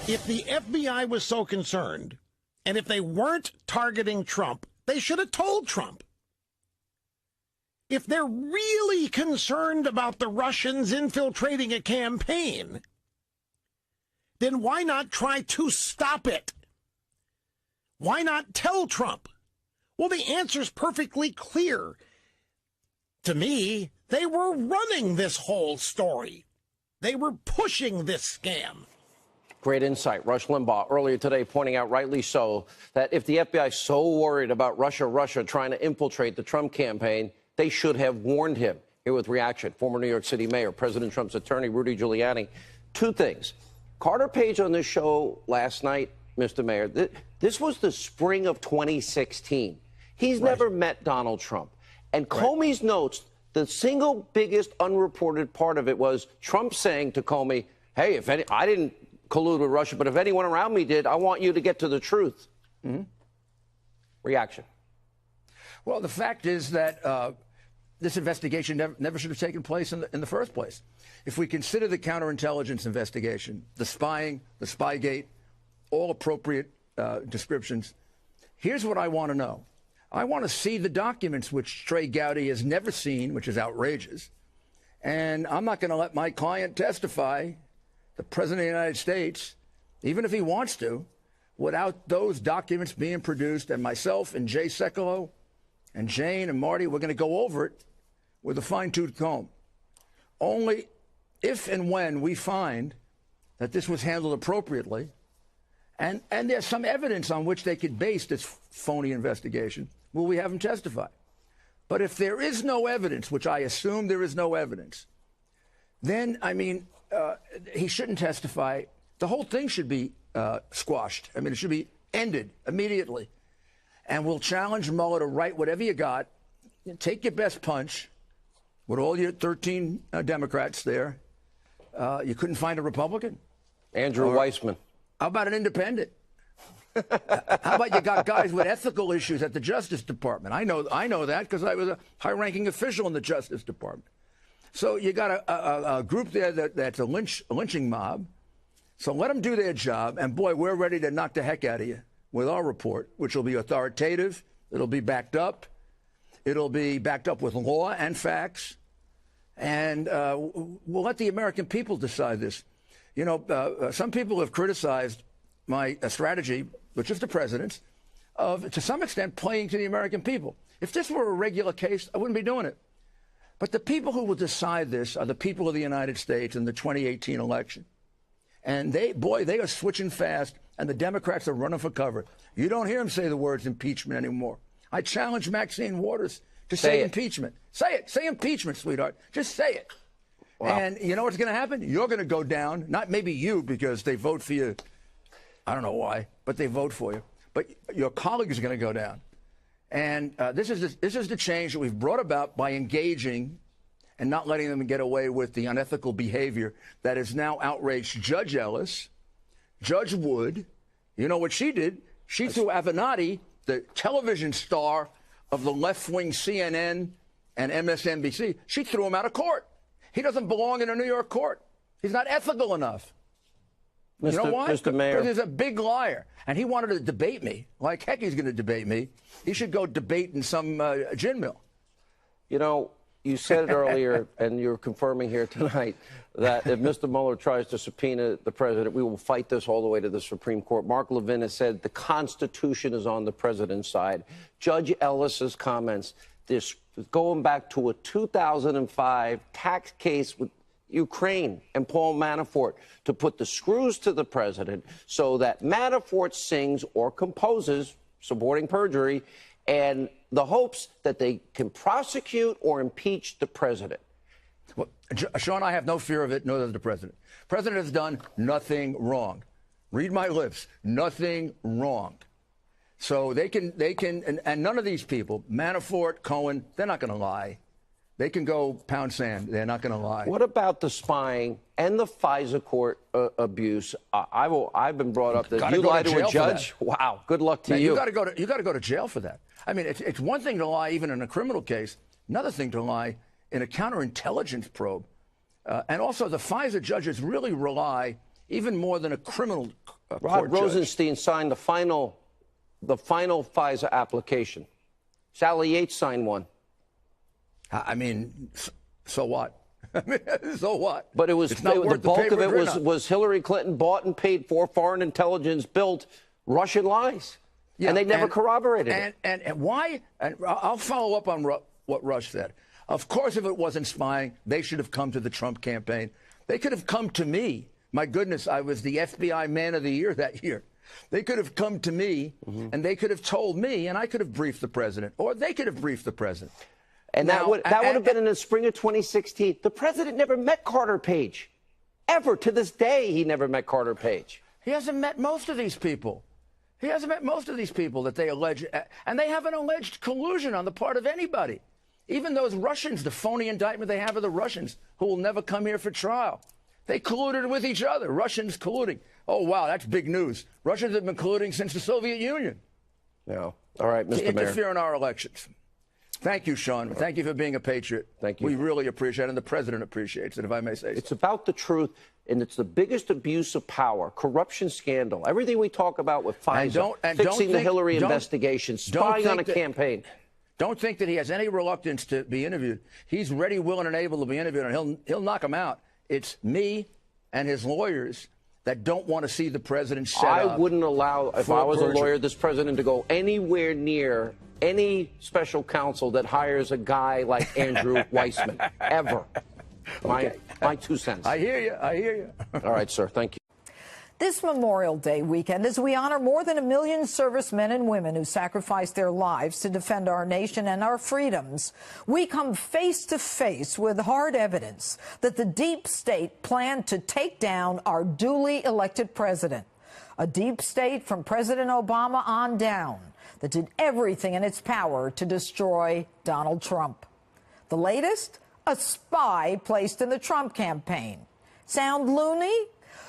If the FBI was so concerned, and if they weren't targeting Trump, they should have told Trump. If they're really concerned about the Russians infiltrating a campaign, then why not try to stop it? Why not tell Trump? Well, the answer's perfectly clear. To me, they were running this whole story. They were pushing this scam. Great insight. Rush Limbaugh earlier today pointing out, rightly so, that if the FBI is so worried about Russia trying to infiltrate the Trump campaign, they should have warned him. Here with reaction, former New York City Mayor, President Trump's attorney, Rudy Giuliani. Two things. Carter Page on this show last night, Mr. Mayor, this was the spring of 2016. He's never met Donald Trump. And Comey's notes, the single biggest unreported part of it was Trump saying to Comey, hey, I didn't collude with Russia, but if anyone around me did, I want you to get to the truth. Reaction. Well, the fact is that this investigation never should have taken place in the first place. If we consider the counterintelligence investigation, the spying, the Spygate, all appropriate descriptions, here's what I want to know. I want to see the documents which Trey Gowdy has never seen, which is outrageous. And I'm not going to let my client testify, the President of the United States, even if he wants to, without those documents being produced. And myself and Jay Sekulow and Jane and Marty, we're going to go over it with a fine-tooth comb. Only if and when we find that this was handled appropriately, and there's some evidence on which they could base this phony investigation, will we have them testify? But if there is no evidence, which I assume there is no evidence, then, I mean, he shouldn't testify. The whole thing should be squashed. I mean, it should be ended immediately. And we'll challenge Mueller to write whatever you got. Take your best punch with all your 13 Democrats there. You couldn't find a Republican? Andrew Weissman. How about an independent? How about you got guys with ethical issues at the Justice Department? I know that because I was a high-ranking official in the Justice Department. So you got a group there that's a lynching mob. So let them do their job. And, boy, we're ready to knock the heck out of you with our report, which will be authoritative. It'll be backed up. It'll be backed up with law and facts. And we'll let the American people decide this. You know, some people have criticized my strategy, which is the president's, of, to some extent, playing to the American people. If this were a regular case, I wouldn't be doing it. But the people who will decide this are the people of the United States in the 2018 election. And they are switching fast, and the Democrats are running for cover. You don't hear them say the words impeachment anymore. I challenge Maxine Waters to say impeachment. Say it. Say impeachment, sweetheart. Just say it. Wow. And you know what's going to happen? You're going to go down. Not maybe you, because they vote for you. I don't know why, but they vote for you. But your colleagues are going to go down. And this is the change that we've brought about by engaging and not letting them get away with the unethical behavior that has now outraged Judge Ellis, Judge Wood. You know what she did? She threw Avenatti, the television star of the left-wing CNN and MSNBC, she threw him out of court. He doesn't belong in a New York court. He's not ethical enough. You know why? Mr. Mayor. Because he's a big liar. And he wanted to debate me. Like heck he's going to debate me. He should go debate in some gin mill. You know, you said it earlier, and you're confirming here tonight, that if Mr. Mueller tries to subpoena the president, we will fight this all the way to the Supreme Court. Mark Levin has said the Constitution is on the president's side. Judge Ellis's comments, this going back to a 2005 tax case with Ukraine and Paul Manafort to put the screws to the president so that Manafort sings or composes, supporting perjury, and the hopes that they can prosecute or impeach the president. Well, Sean, I have no fear of it, nor does the president. The president has done nothing wrong. Read my lips. Nothing wrong. So they can, and none of these people, Manafort, Cohen, they're not going to lie. They can go pound sand. They're not going to lie. What about the spying and the FISA court abuse? I've been brought up that you lie to a judge. Wow. Good luck to you. You got to go to jail for that. I mean, it's one thing to lie even in a criminal case. Another thing to lie in a counterintelligence probe. And also, the FISA judges really rely even more than a criminal Rod court judge. Rosenstein signed the final FISA application. Sally Yates signed one. I mean, so what? I mean, so what? But it was It's not the worth bulk paper of it it's written on. was Hillary Clinton bought and paid for, foreign intelligence built Russian lies. Yeah, and they never corroborated it. And why? And I'll follow up on what Rush said. Of course, if it wasn't spying, they should have come to the Trump campaign. They could have come to me. My goodness, I was the FBI Man of the Year that year. They could have come to me, and they could have told me, and I could have briefed the president, or they could have briefed the president. And that would have been in the spring of 2016. The president never met Carter Page. Ever. To this day, he never met Carter Page. He hasn't met most of these people. He hasn't met most of these people that they allege, and they haven't alleged collusion on the part of anybody. Even those Russians, the phony indictment they have of the Russians, who will never come here for trial. They colluded with each other. Russians colluding. Oh, wow, that's big news. Russians have been colluding since the Soviet Union. No. All right, Mr. To Mayor. interfere in our elections. Thank you, Sean. Thank you for being a patriot. Thank you. We really appreciate it, and the president appreciates it, if I may say so. It's about the truth, and it's the biggest abuse of power, corruption scandal, everything we talk about with FISA, fixing the Hillary investigation, spying on a campaign. Don't think that he has any reluctance to be interviewed. He's ready, willing, and able to be interviewed, and he'll knock him out. It's me and his lawyers that don't want to see the president set up. I wouldn't allow, if I was a lawyer, this president to go anywhere near any special counsel that hires a guy like Andrew Weissman, ever. My 2 cents. I hear you. I hear you. All right, sir. Thank you. This Memorial Day weekend, as we honor more than 1 million servicemen and women who sacrificed their lives to defend our nation and our freedoms, we come face to face with hard evidence that the deep state planned to take down our duly elected president. A deep state from President Obama on down that did everything in its power to destroy Donald Trump. The latest? A spy placed in the Trump campaign. Sound loony?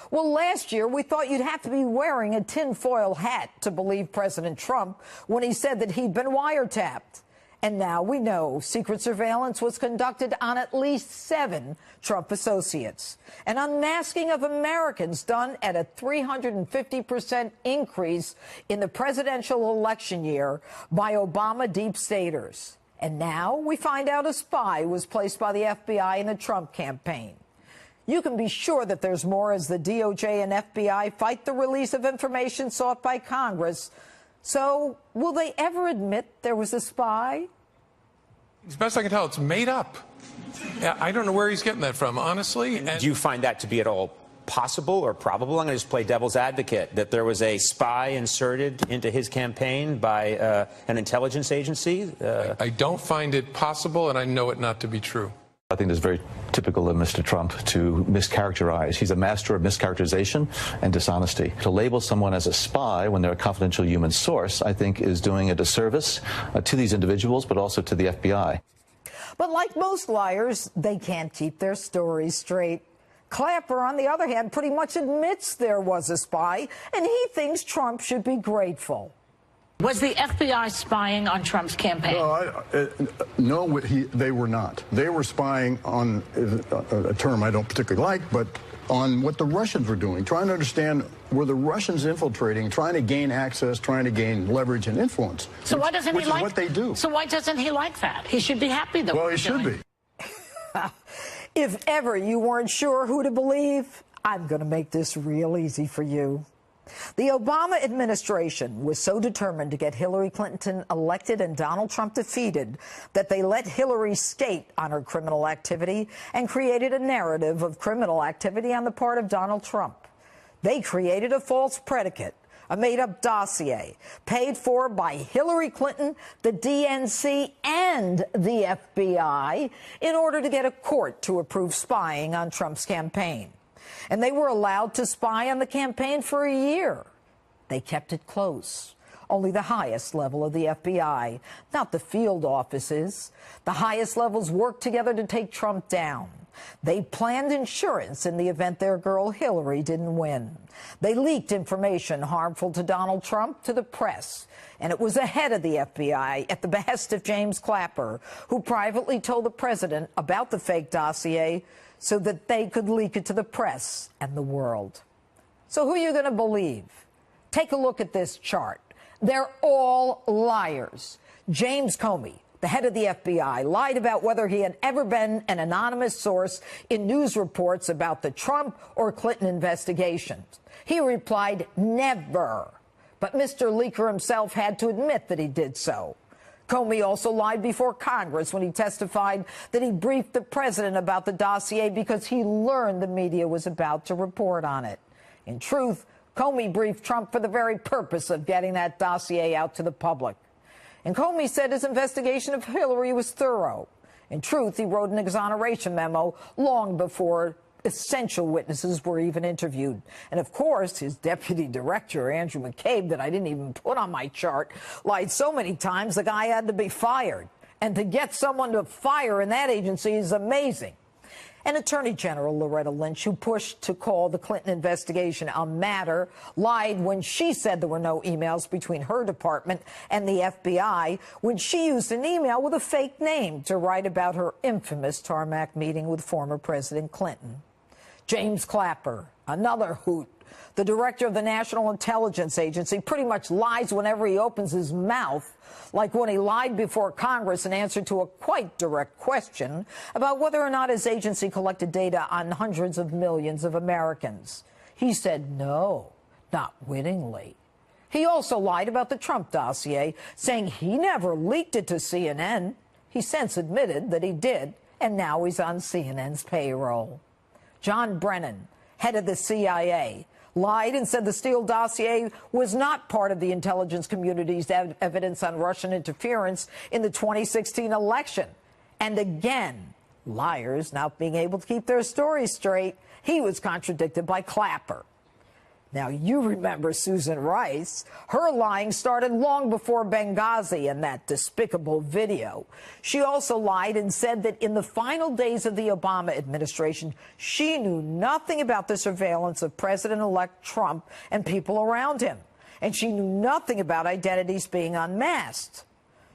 Well, last year, we thought you'd have to be wearing a tinfoil hat to believe President Trump when he said that he'd been wiretapped. And now we know secret surveillance was conducted on at least 7 Trump associates. An unmasking of Americans done at a 350% increase in the presidential election year by Obama deep staters. And now we find out a spy was placed by the FBI in the Trump campaign. You can be sure that there's more as the DOJ and FBI fight the release of information sought by Congress. So, will they ever admit there was a spy? As best I can tell, it's made up. I don't know where he's getting that from, honestly. Do you find that to be at all possible or probable? I'm going to just play devil's advocate, that there was a spy inserted into his campaign by an intelligence agency? I don't find it possible, and I know it not to be true. I think it's very typical of Mr. Trump to mischaracterize. He's a master of mischaracterization and dishonesty. To label someone as a spy when they're a confidential human source, I think, is doing a disservice to these individuals, but also to the FBI. But like most liars, they can't keep their stories straight. Clapper, on the other hand, pretty much admits there was a spy, and he thinks Trump should be grateful. Was the FBI spying on Trump's campaign? No, they were not. They were spying on a term I don't particularly like, but on what the Russians were doing, trying to understand, were the Russians infiltrating, trying to gain access, trying to gain leverage and influence. So why doesn't he like what they do? So why doesn't he like that? He should be happy that. Well, he should be. If ever you weren't sure who to believe, I'm going to make this real easy for you. The Obama administration was so determined to get Hillary Clinton elected and Donald Trump defeated that they let Hillary skate on her criminal activity and created a narrative of criminal activity on the part of Donald Trump. They created a false predicate, a made-up dossier paid for by Hillary Clinton, the DNC, and the FBI in order to get a court to approve spying on Trump's campaign. And they were allowed to spy on the campaign for a year. They kept it close. Only the highest level of the FBI, not the field offices. The highest levels worked together to take Trump down. They planned insurance in the event their girl Hillary didn't win. They leaked information harmful to Donald Trump to the press. And it was ahead of the FBI at the behest of James Clapper, who privately told the president about the fake dossier so that they could leak it to the press and the world. So who are you going to believe? Take a look at this chart. They're all liars. James Comey, the head of the FBI, lied about whether he had ever been an anonymous source in news reports about the Trump or Clinton investigations. He replied, never. But Mr. Leaker himself had to admit that he did so. Comey also lied before Congress when he testified that he briefed the president about the dossier because he learned the media was about to report on it. In truth, Comey briefed Trump for the very purpose of getting that dossier out to the public. And Comey said his investigation of Hillary was thorough. In truth, he wrote an exoneration memo long before essential witnesses were even interviewed. And of course, his deputy director, Andrew McCabe, that I didn't even put on my chart, lied so many times the guy had to be fired. And to get someone to fire in that agency is amazing. And Attorney General Loretta Lynch, who pushed to call the Clinton investigation a matter, lied when she said there were no emails between her department and the FBI, when she used an email with a fake name to write about her infamous tarmac meeting with former President Clinton. James Clapper, another hoot, the director of the National Intelligence Agency, pretty much lies whenever he opens his mouth, like when he lied before Congress in answer to a quite direct question about whether or not his agency collected data on hundreds of millions of Americans. He said no, not wittingly. He also lied about the Trump dossier, saying he never leaked it to CNN. He since admitted that he did, and now he's on CNN's payroll. John Brennan, head of the CIA, lied and said the Steele dossier was not part of the intelligence community's evidence on Russian interference in the 2016 election. And again, liars not being able to keep their stories straight. He was contradicted by Clapper. Now, you remember Susan Rice. Her lying started long before Benghazi and that despicable video. She also lied and said that in the final days of the Obama administration, she knew nothing about the surveillance of President-elect Trump and people around him. And she knew nothing about identities being unmasked.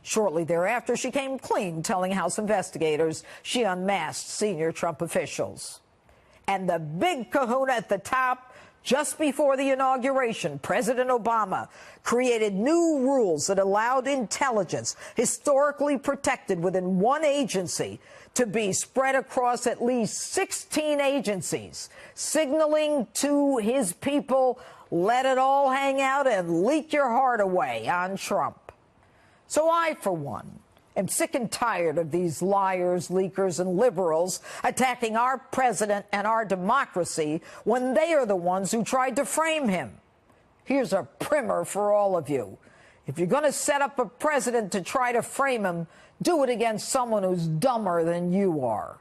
Shortly thereafter, she came clean, telling House investigators she unmasked senior Trump officials. And the big kahuna at the top, just before the inauguration, President Obama created new rules that allowed intelligence historically protected within one agency to be spread across at least 16 agencies, signaling to his people, let it all hang out and leak your heart away on Trump. So I, for one, am sick and tired of these liars, leakers, and liberals attacking our president and our democracy when they are the ones who tried to frame him. Here's a primer for all of you. If you're going to set up a president to try to frame him, do it against someone who's dumber than you are.